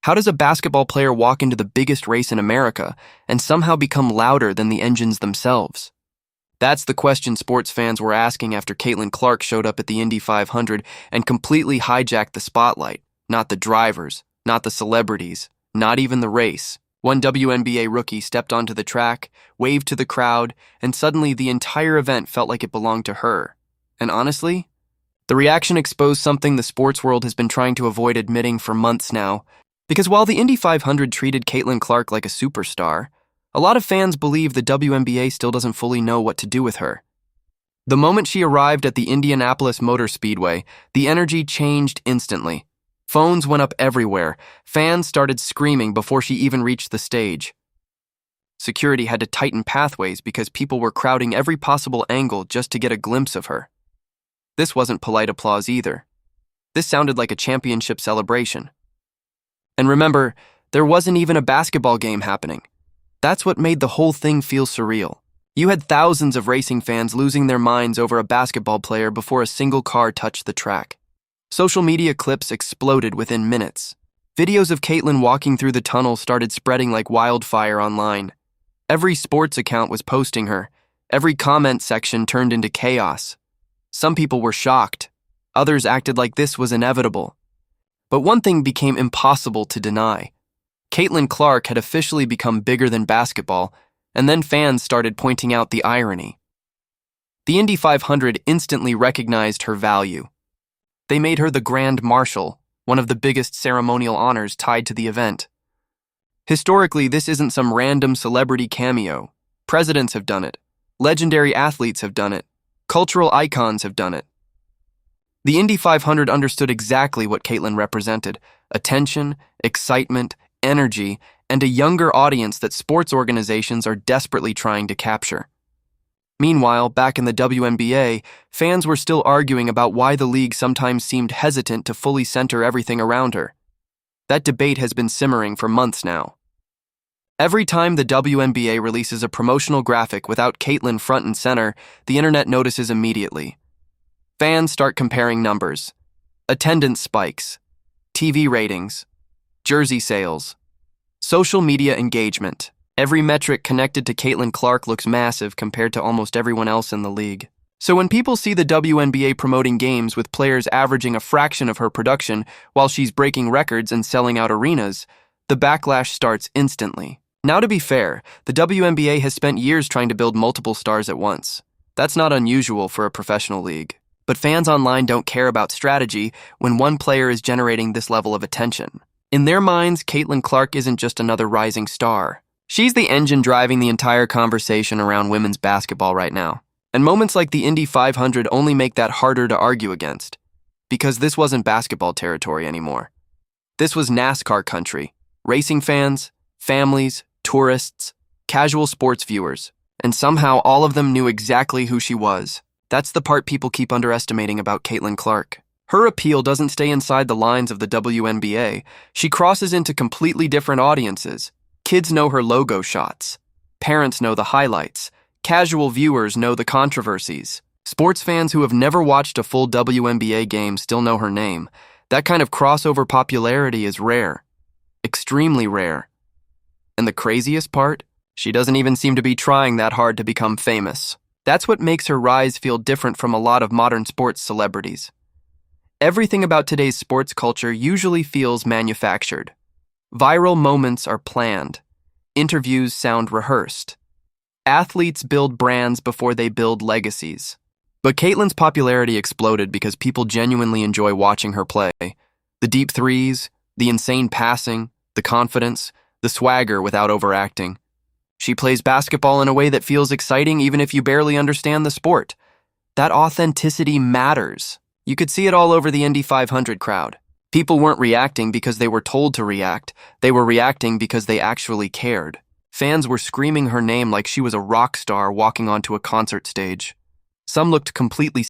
How does a basketball player walk into the biggest race in America and somehow become louder than the engines themselves? That's the question sports fans were asking after Caitlin Clark showed up at the Indy 500 and completely hijacked the spotlight. Not the drivers, not the celebrities, not even the race. One WNBA rookie stepped onto the track, waved to the crowd, and suddenly the entire event felt like it belonged to her. And honestly, the reaction exposed something the sports world has been trying to avoid admitting for months now. Because while the Indy 500 treated Caitlin Clark like a superstar, a lot of fans believe the WNBA still doesn't fully know what to do with her. The moment she arrived at the Indianapolis Motor Speedway, the energy changed instantly. Phones went up everywhere. Fans started screaming before she even reached the stage. Security had to tighten pathways because people were crowding every possible angle just to get a glimpse of her. This wasn't polite applause either. This sounded like a championship celebration. And remember, there wasn't even a basketball game happening. That's what made the whole thing feel surreal. You had thousands of racing fans losing their minds over a basketball player before a single car touched the track. Social media clips exploded within minutes. Videos of Caitlin walking through the tunnel started spreading like wildfire online. Every sports account was posting her. Every comment section turned into chaos. Some people were shocked. Others acted like this was inevitable. But one thing became impossible to deny. Caitlin Clark had officially become bigger than basketball, and then fans started pointing out the irony. The Indy 500 instantly recognized her value. They made her the Grand Marshal, one of the biggest ceremonial honors tied to the event. Historically, this isn't some random celebrity cameo. Presidents have done it. Legendary athletes have done it. Cultural icons have done it. The Indy 500 understood exactly what Caitlin represented: attention, excitement, energy, and a younger audience that sports organizations are desperately trying to capture. Meanwhile, back in the WNBA, fans were still arguing about why the league sometimes seemed hesitant to fully center everything around her. That debate has been simmering for months now. Every time the WNBA releases a promotional graphic without Caitlin front and center, the internet notices immediately. Fans start comparing numbers. Attendance spikes. TV ratings. Jersey sales. Social media engagement. Every metric connected to Caitlin Clark looks massive compared to almost everyone else in the league. So when people see the WNBA promoting games with players averaging a fraction of her production while she's breaking records and selling out arenas, the backlash starts instantly. Now, to be fair, the WNBA has spent years trying to build multiple stars at once. That's not unusual for a professional league. But fans online don't care about strategy when one player is generating this level of attention. In their minds, Caitlin Clark isn't just another rising star. She's the engine driving the entire conversation around women's basketball right now. And moments like the Indy 500 only make that harder to argue against. Because this wasn't basketball territory anymore. This was NASCAR country. Racing fans, families, tourists, casual sports viewers. And somehow all of them knew exactly who she was. That's the part people keep underestimating about Caitlin Clark. Her appeal doesn't stay inside the lines of the WNBA. She crosses into completely different audiences. Kids know her logo shots. Parents know the highlights. Casual viewers know the controversies. Sports fans who have never watched a full WNBA game still know her name. That kind of crossover popularity is rare. Extremely rare. And the craziest part? She doesn't even seem to be trying that hard to become famous. That's what makes her rise feel different from a lot of modern sports celebrities. Everything about today's sports culture usually feels manufactured. Viral moments are planned. Interviews sound rehearsed. Athletes build brands before they build legacies. But Caitlin's popularity exploded because people genuinely enjoy watching her play. The deep threes, the insane passing, the confidence, the swagger without overacting. She plays basketball in a way that feels exciting even if you barely understand the sport. That authenticity matters. You could see it all over the Indy 500 crowd. People weren't reacting because they were told to react. They were reacting because they actually cared. Fans were screaming her name like she was a rock star walking onto a concert stage. Some looked completely